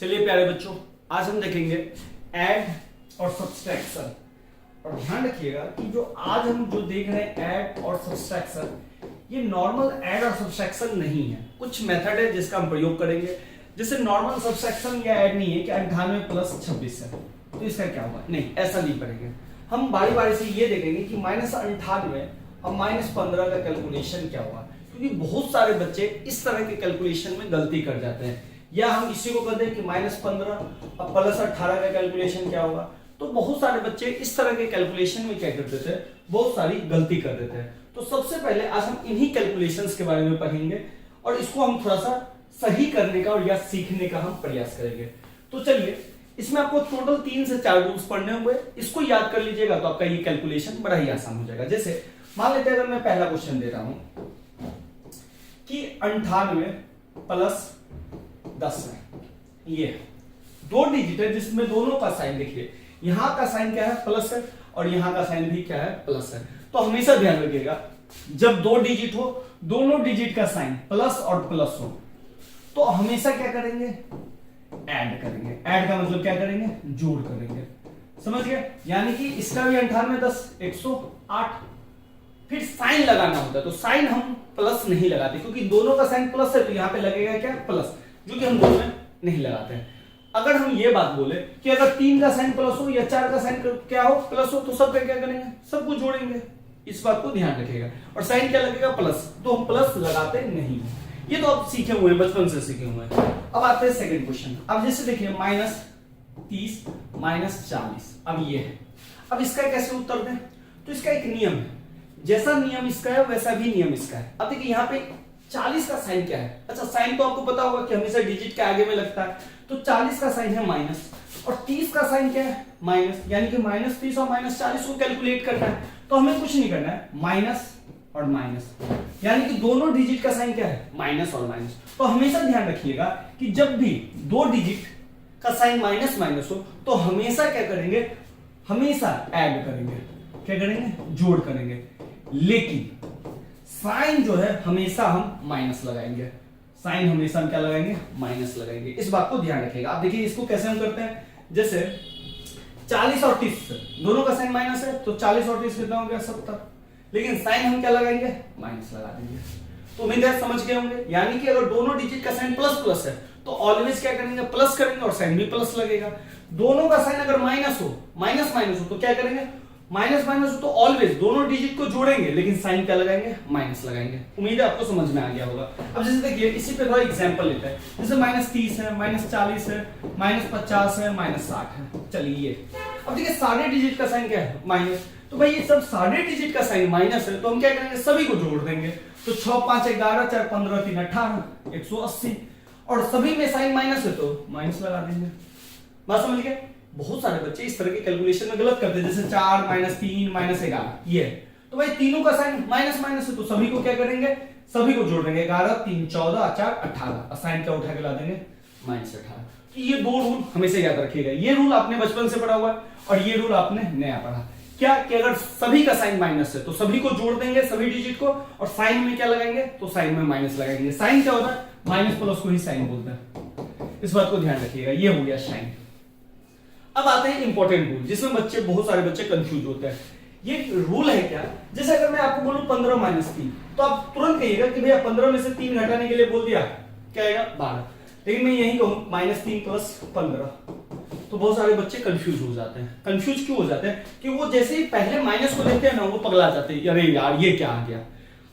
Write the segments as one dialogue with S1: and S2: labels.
S1: चलिए प्यारे बच्चों, आज हम देखेंगे ऐड और सब्सट्रैक्शन। और ध्यान रखिएगा कि जो आज हम जो देख रहे हैं ऐड और सब्सट्रैक्शन, ये नॉर्मल ऐड और सब्सट्रैक्शन नहीं है। कुछ मेथड है जिसका हम प्रयोग करेंगे। जैसे नॉर्मल सब्सट्रैक्शन या ऐड नहीं है कि 98 प्लस 26 है तो इसका क्या होगा, नहीं ऐसा नहीं करेंगे। हम बारी बारी से ये देखेंगे कि -98 और -15 का कैलकुलेशन क्या होगा, क्योंकि बहुत सारे बच्चे इस तरह के कैलकुलेशन में गलती कर जाते हैं। या हम इसी को कहते हैं कि -15 और +18 का कैलकुलेशन क्या होगा। तो बहुत सारे बच्चे इस तरह के कैलकुलेशन में क्या करते थे, बहुत सारी गलती कर देते हैं। तो सबसे पहले आज हम इन्हीं कैलकुलेशंस के बारे में पढ़ेंगे और इसको हम थोड़ा सा सही करने का और या सीखने का हम प्रयास करेंगे। तो चलिए, इसमें आपको टोटल 3 से 4 रूल्स पढ़ने होंगे। इसको याद कर लीजिएगा तो आपका ये कैलकुलेशन बड़ा ही आसान हो जाएगा। जैसे मान लेते हैं अगर मैं पहला क्वेश्चन दे रहा हूं कि 98 प्लस 10 है, ये 2 डिजिट है जिसमें दोनों का साइन देखिए, यहां का साइन क्या है, प्लस है, और यहां का साइन भी क्या है, प्लस है। तो हमेशा ध्यान रखिएगा जब 2 डिजिट हो, दोनों डिजिट का साइन प्लस और प्लस हो तो हमेशा क्या करेंगे, ऐड करेंगे। ऐड का मतलब क्या करेंगे, जोड़ करेंगे। समझ गए? यानी कि इसका भी 98 10 108, फिर साइन लगाना होता है तो साइन हम प्लस नहीं लगाते क्योंकि दोनों का साइन प्लस है तो यहां पे लगेगा क्या, प्लस, जो कि हम दोनों में नहीं लगाते हैं। अगर हम ये बात बोले कि अगर 3 का साइन प्लस हो या 4 का साइन क्या हो, प्लस हो, तो सब पे क्या करेंगे, सबको जोड़ेंगे। इस बात को ध्यान रखिएगा। और साइन क्या लगेगा, प्लस, तो हम प्लस लगाते नहीं। ये तो आप सीखे हुए हैं, बचपन से सीखे हुए हैं। अब आते हैं सेकंड क्वेश्चन। अब जैसे देखिए -30 -40, अब ये है। अब इसका कैसे उत्तर दें, तो इसका एक नियम है। जैसा नियम इसका है वैसा भी नियम इसका है। अब देखिए यहाँ पे 40 का साइन क्या है। अच्छा, साइन तो आपको पता होगा कि हमेशा डिजिट के आगे में लगता है। तो 40 का साइन है माइनस और 30 का साइन क्या है, माइनस, यानी कि -30 और -40 को कैलकुलेट करना है। तो हमें कुछ नहीं करना है, माइनस और माइनस, यानी कि दोनों डिजिट का साइन क्या है, माइनस और माइनस। तो हमेशा ध्यान रखिएगा कि जब भी 2 डिजिट का साइन माइनस माइनस हो तो हमेशा क्या करेंगे, हमेशा ऐड करेंगे। क्या करेंगे, जोड़ करेंगे। लेकिन साइन जो है हमेशा हम माइनस लगाएंगे। साइन हमेशा हम क्या लगाएंगे, माइनस लगाएंगे। इस बात को ध्यान रखिएगा। आप देखिए इसको कैसे हम करते हैं। जैसे 40 और 30 दोनों का साइन माइनस है तो 40 और 30 कितना हो गया, 70। लेकिन साइन हम क्या लगाएंगे, माइनस लगा देंगे। तो उम्मीद है समझ गए होंगे। यानी कि अगर दोनों डिजिट का साइन प्लस प्लस है तो ऑलवेज क्या करेंगे, प्लस करेंगे और साइन भी प्लस लगेगा। दोनों का साइन अगर माइनस हो, माइनस माइनस हो तो क्या करेंगे, माइनस माइनस हो तो ऑलवेज दोनों डिजिट को जोड़ेंगे लेकिन साइन क्या लगाएंगे, माइनस लगाएंगे। उम्मीद है आपको समझ में आ गया होगा। अब जैसे देखिए इसी पे थोड़ा एग्जांपल लेते हैं। जैसे -30 है, -40 है, -50 है, -60 है। चलिए अब देखिए सारे डिजिट का साइन क्या है, माइनस। तो भाई ये सब सारे डिजिट का साइन माइनस है तो हम क्या करेंगे, सभी को जोड़ देंगे। तो 6 5 11 4 15 3 18 180, और सभी में साइन माइनस है तो माइनस लगा देंगे। बात समझ गए? बहुत सारे बच्चे इस तरह के कैलकुलेशन में गलत करते हैं। जैसे 4 -3 -11 ये है। तो भाई तीनों का साइन माइनस माइनस है तो सभी को क्या करेंगे, सभी को जोड़ देंगे। 11 3 14 4 18, साइन क्या उठा के ला देंगे, -18। तो ये 2 रूल हमेशा याद रखिएगा। ये रूल आपने बचपन से पढ़ा हुआ है और ये रूल आपने नया पढ़ा। क्या कि अगर सभी का साइन माइनस है तो सभी को जोड़ देंगे, सभी डिजिट को, और साइन में क्या लगाएंगे, तो साइन में माइनस लगाएंगे। साइन क्या होता है, माइनस प्लस को ही साइन बोलते हैं। इस बात को ध्यान रखिएगा। ये हो गया साइन। अब आते हैं इंपॉर्टेंट रूल जिसमें बच्चे, बहुत सारे बच्चे कंफ्यूज होते हैं। ये रूल है क्या, जैसे अगर मैं आपको बोलूं 15 -3 तो आप तुरंत कहिएगा कि भैया 15 में से 3 घटाने के लिए बोल दिया, क्या आएगा, 12। लेकिन मैं यही कहूं -3 + 15 तो बहुत सारे बच्चे कंफ्यूज हो जाते हैं। कंफ्यूज क्यों हो जाते हैं कि वो जैसे ही पहले माइनस को देखते हैं ना वो पगला जाते हैं, अरे यार ये क्या आ गया।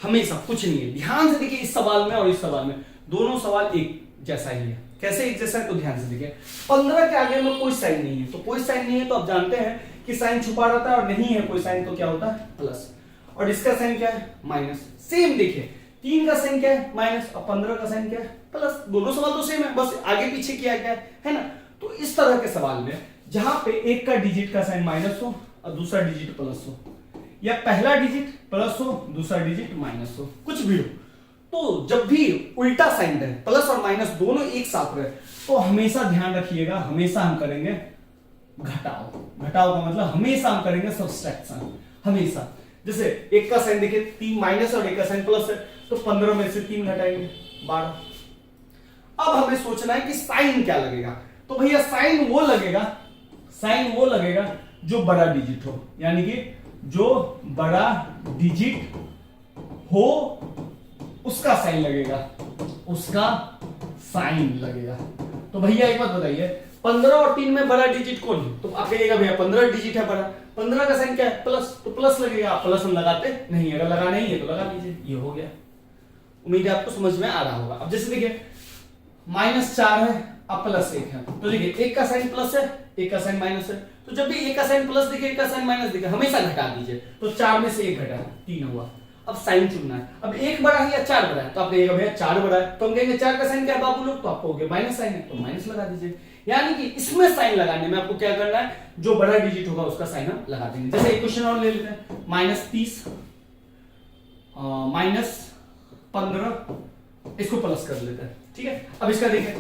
S1: हमेशा कुछ नहीं है। ध्यान से देखिए, इस सवाल में और इस सवाल में दोनों सवाल एक जैसा ही है। कैसे एक जैसा है, तो ध्यान से देखिए। 15 के आगे में कोई साइन नहीं है तो कोई साइन नहीं है तो आप जानते हैं कि साइन छुपा रहता है, और नहीं है कोई साइन तो क्या होता है, प्लस। और इसका साइन क्या है, माइनस। सेम देखिए, 3 का साइन क्या है, माइनस, और 15 का साइन क्या है, प्लस। दोनों सवाल तो सेम है, बस आगे पीछे किया गया है ना। तो इस तरह के सवाल में जहां पे एक का डिजिट का साइन माइनस हो और दूसरा डिजिट प्लस हो, या पहला डिजिट प्लस हो दूसरा डिजिट माइनस हो, कुछ भी हो, तो जब भी उल्टा साइन रहे, प्लस और माइनस दोनों एक साथ रहे, तो हमेशा ध्यान रखिएगा, हमेशा हम करेंगे घटाओ। घटाओ का मतलब हमेशा हम करेंगे सब्सट्रैक्शन, हमेशा। जैसे एक का साइन देखिए 3 माइनस और एक का साइन प्लस है तो 15 में से 3 घटाएंगे, 12। अब हमें सोचना है कि साइन क्या लगेगा। तो भैया साइन वो लगेगा जो बड़ा डिजिट हो, यानी कि जो बड़ा डिजिट हो उसका साइन लगेगा, तो भैया एक बात बताइए 15 और 3 में बड़ा डिजिट कौन है? तो आप कहिएगा भैया 15 डिजिट है बड़ा, 15 का साइन क्या है? प्लस, तो प्लस लगेगा। प्लस हम लगाते नहीं, अगर लगा नहीं है तो लगा लीजिए, ये हो गया। उम्मीद है आपको समझ में आ रहा होगा। अब जैसे देखिए -4 है, अब +1 है, तो देखिए एक का साइन प्लस है, एक का साइन माइनस है, तो जब भी एक का साइन प्लस दिखे, एक का साइन माइनस दिखे, हमेशा घटा दीजिए। तो 4 में से 1 घटा, 3 हुआ। अब साइन चुनना है, अब 1 बड़ा है या 4 बड़ा है? तो आप कहिएगा भैया 4 बड़ा है, तो हम कहेंगे 4 का साइन क्या है बाबू लोग? तो आपको माइनस साइन है, तो माइनस लगा दीजिए। यानी कि इसमें साइन लगाने में आपको क्या करना है? जो बड़ा डिजिट होगा उसका साइन हम लगा देंगे। जैसे एक क्वेश्चन और ले लेते हैं, -30 -15, इसको प्लस कर लेते हैं, ठीक है। अब इसका देखिए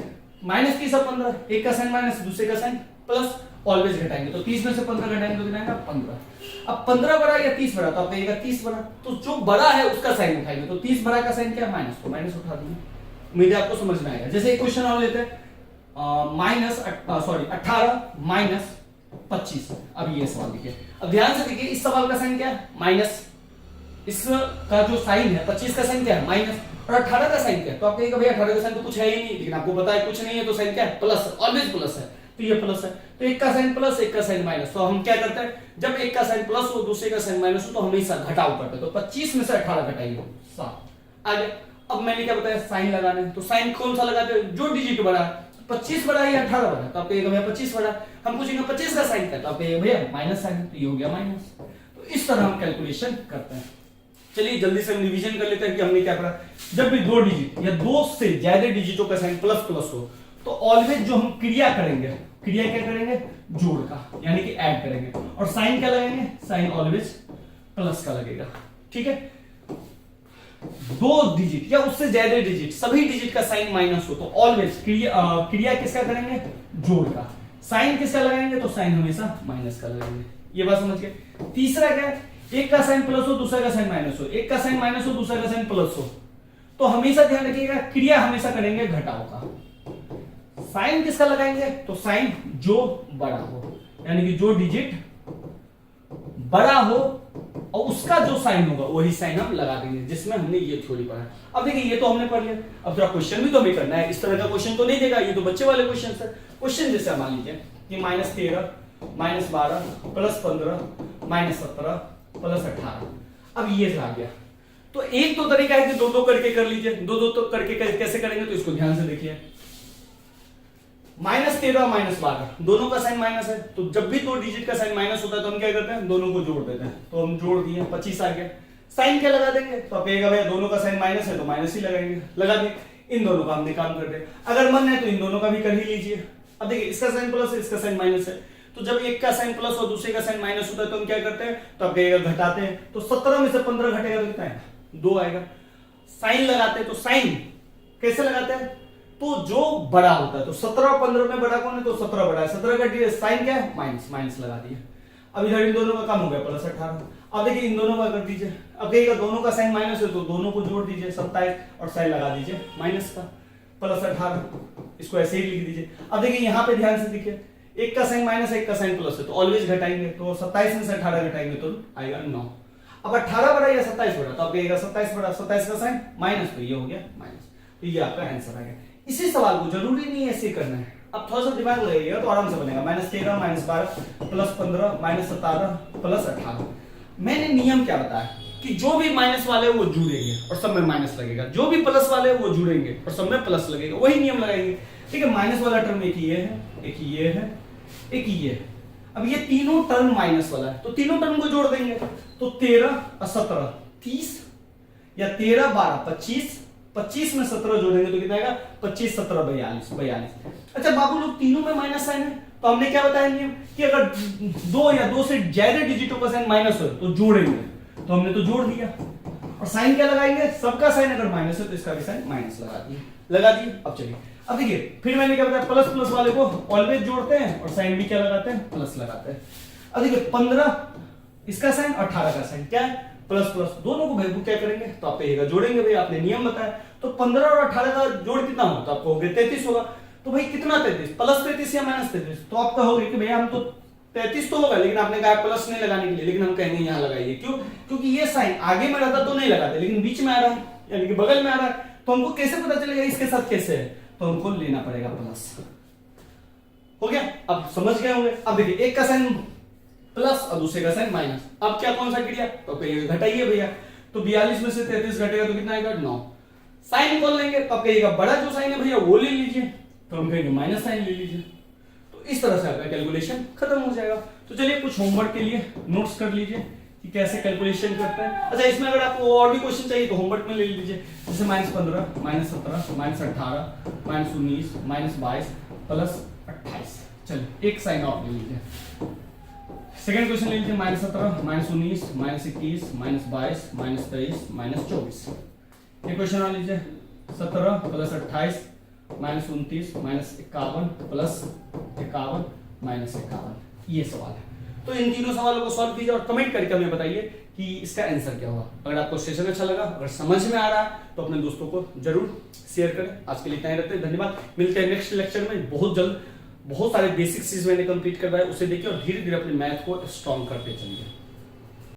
S1: -30 और 15, एक का साइन माइनस, दूसरे का साइन प्लस, ऑलवेज घटाएंगे, तो 30 में से 15 घटाएंगे तो कितना आएगा? 15। अब 15 बड़ा या 30 बड़ा? तो आप कहिएगा 30 बड़ा, तो जो बड़ा है उसका साइन उठाएंगे, तो 30 बड़ा का साइन क्या है? माइनस, तो माइनस उठा देंगे। उम्मीद है आपको समझ में आएगा। जैसे एक क्वेश्चन और लेते हैं, 18 - 25। अब ये सवाल देखिए, अब ध्यान से देखिए, इस सवाल का साइन क्या है? माइनस, इसका जो साइन है 25 का साइन क्या है? माइनस, और 18 का साइन क्या है? तो आप कहिएगा भैया 18 का साइन तो कुछ है ही नहीं, लेकिन आपको पता है कुछ नहीं है, तो साइन क्या है? प्लस, ऑलवेज प्लस है, तो ये प्लस है। तो एक का साइन प्लस, एक का साइन माइनस, तो हम क्या करते हैं? जब एक का साइन प्लस हो, दूसरे का साइन माइनस हो, तो हमेशा घटाव करते हैं। तो 25 में से 18 घटाइए, 7 आ गया। अब मैंने क्या बताया? साइन लगाना है, तो साइन कौन सा लगाते हैं? जो डिजिट बड़ा है। 25 बड़ा है या 18 बड़ा है? तो आप कहिएगा भैया 25 बड़ा। हम पूछेंगे 25 का साइन क्या है? तो आप कहिएगा भैया माइनस साइन, तो ये हो गया माइनस। तो इस तरह हम कैलकुलेशन करते हैं। चलिए जल्दी से हम रिवीजन कर लेते हैं कि हमने क्या पढ़ा। जब भी 2 डिजिट या 2 से ज्यादा डिजिटों का साइन प्लस प्लस हो, तो ऑलवेज जो हम क्रिया करेंगे, क्रिया क्या करेंगे? जोड़ का, यानी कि ऐड करेंगे। और साइन क्या लगाएंगे? साइन ऑलवेज प्लस का लगेगा, ठीक है। 2 डिजिट या उससे ज्यादा डिजिट, सभी डिजिट का साइन माइनस हो, तो ऑलवेज क्रिया किसका करेंगे? जोड़ का। साइन किसका लगाएंगे? तो साइन हमेशा माइनस का लगाएंगे। ये बात समझ गए। तीसरा क्या है? एक का साइन प्लस हो, दूसरा का साइन माइनस हो, एक का साइन माइनस हो, दूसरा का साइन प्लस हो, तो हमेशा ध्यान रखिएगा क्रिया हमेशा करेंगे घटाव का। साइन किसका लगाएंगे? तो साइन जो बड़ा हो, यानी कि जो डिजिट बड़ा हो और उसका जो साइन होगा वही साइन हम लगा देंगे, जिसमें हमने ये थ्योरी पढ़ा। अब देखिए ये तो हमने पढ़ लिया, अब जरा क्वेश्चन भी तो हमें करना है। इस तरह का क्वेश्चन तो नहीं देगा, ये तो बच्चे वाले क्वेश्चन है। क्वेश्चन जैसे मान लीजिए कि -13 -12 +15 -17 +18। अब ये आ गया, तो एक तो तरीका है कि 2-2 करके कर लीजिए। 2-2 तो करके कैसे करेंगे? तो इसको ध्यान से देखिए, -13 -12 दोनों का साइन माइनस है, तो जब भी 2 डिजिट का साइन माइनस होता है तो हम क्या करते हैं? दोनों को जोड़ देते हैं। तो हम जोड़ दिए, 25 आ गया। साइन क्या लगा देंगे? तो आप कहिएगा भैया दोनों का साइन माइनस है तो माइनस ही लगाएंगे, लगा दिए। इन दोनों का हमने काम कर दिया। अगर मन है तो इन दोनों का भी कर ही लीजिए। अब देखिए इसका साइन प्लस है, इसका साइन माइनस है, तो जब एक का साइन प्लस और दूसरे का साइन माइनस होता है तो हम क्या करते हैं? तो आप कहिएगा घटाते हैं। तो 17 में से 15 घटेगा तो कितना आएगा? 2 आएगा। साइन लगाते हैं, तो साइन कैसे लगाते हैं? तो जो बड़ा होता है, तो 17 और 15 में बड़ा कौन है? तो 17 बड़ा है। 17 का साइन क्या है? माइनस, माइनस लगा दिए। अब इधर इन दोनों का कम हो गया, +18। अब देखिए इन दोनों का कर दीजिए। अब कहिएगा दोनों का साइन माइनस है तो दोनों को जोड़ दीजिए, 27, और साइन लगा दीजिए माइनस का, +18। इसको ऐसे ही लिख दीजिए। अब देखिए यहाँ पे ध्यान से देखिए, एक का साइन माइनस है, एक का साइन प्लस है, तो ऑलवेज घटाएंगे। तो 27 में से 18 घटाएंगे तो आएगा 9। अब 18 बड़ा या 27 बड़ा? तो आप कहिएगा 27 बड़ा। 27 का साइन माइनस, तो ये हो गया माइनस। तो ये आपका आंसर आ गया। इसी सवाल को जरूरी नहीं है ऐसे करना है, अब थोड़ा सा दिमाग लगाइएगा तो आराम से बनेगा। -13 -12 +15 -17 +18। मैंने नियम क्या बताया कि जो भी माइनस वाले वो जुड़ेंगे और सब में माइनस लगेगा, जो भी प्लस वाले वो जुड़ेंगे और सब में प्लस लगेगा, वही नियम लगाएंगे। ठीक है, माइनस वाला टर्म एक ये है, एक ये है, एक ये है। अब ये तीनों टर्म माइनस वाला है, तो तीनों टर्म को जोड़ देंगे। तो 13 और 17 30, या 13 12 25, 25 में 17 जोड़ेंगे तो कितना आएगा? 25 17 42। अच्छा बाबू लोग तीनों में माइनस साइन है, तो हमने क्या बताया नियम कि अगर 2 या 2 से ज्यादा डिजिटों का साइन माइनस हो तो जोड़ेंगे, तो हमने तो जोड़ दिया। और साइन क्या लगाएंगे? सबका साइन अगर माइनस है तो इसका भी साइन माइनस लगा दिए। अब चलिए, अब देखिए फिर मैंने क्या बताया, प्लस प्लस वाले को ऑलवेज जोड़ते हैं और साइन भी क्या लगाते हैं? प्लस लगाते हैं। अब देखिए 15 इसका साइन, 18 का साइन क्या है? प्लस प्लस, दोनों को वैल्यू क्या करेंगे? तो आप कहिएगा जोड़ेंगे। भाई आपने नियम बताया, तो 15 और 18 का जोड़ कितना होगा? तो आपको 33 होगा। तो भाई कितना 33, प्लस 33 या माइनस 33? तो आप कहोगे कि भैया हम तो 33 तो होगा, लेकिन आपने कहा प्लस नहीं लगाने के लिए, लेकिन हम कहेंगे यहाँ लगाइए। क्यों? क्योंकि ये साइन आगे में रहता तो नहीं लगाते, लेकिन बीच में आ रहा है यानी कि बगल में आ रहा है, तो हमको कैसे पता चलेगा इसके साथ कैसे है? तो हमको लेना पड़ेगा प्लस। हो गया? अब समझ गए होंगे। अब देखिए एक का साइन प्लस और दूसरे का साइन माइनस। अब क्या कौन सा क्रिया? तो कहिएगा घटाइए भैया। तो 42 में से 33 घटेगा तो कितना आएगा? 9। साइन कौन लेंगे? तो आप कहिएगा बड़ा जो साइन है भैया वो ले लीजिए, तो हम कहेंगे माइनस साइन ले लीजिए। तो इस तरह से आपका कैलकुलेशन खत्म हो जाएगा। तो चलिए कुछ होमवर्क के लिए नोट्स कर लीजिए कि कैसे कैलकुलेशन करते हैं। अच्छा, इसमें अगर आपको और भी क्वेश्चन चाहिए तो होमवर्क में ले लीजिए, जैसे -15, -17, -18, -19, -22 प्लस 28। चलिए एक साइन ऑफ ले लीजिए। सेकंड क्वेश्चन ले लीजिए, -17, -19, -21, -22, -23, -24। एक क्वेश्चन और लीजिए, 17 प्लस 28 -29 -51 प्लस 51 -51। ये सवाल है। तो इन तीनों सवालों को सॉल्व कीजिए और कमेंट करके हमें बताइए कि इसका आंसर क्या होगा। अगर आपको सेशन अच्छा लगा, अगर समझ में आ रहा है तो अपने दोस्तों को जरूर शेयर करें। आज के लिए इतना ही रखते हैं, धन्यवाद। मिलते हैं नेक्स्ट लेक्चर में बहुत जल्द। बहुत सारे बेसिक चीज मैंने कंप्लीट करवाए, उसे देखिए और धीरे धीरे अपने मैथ को स्ट्रॉन्ग करते चलिए।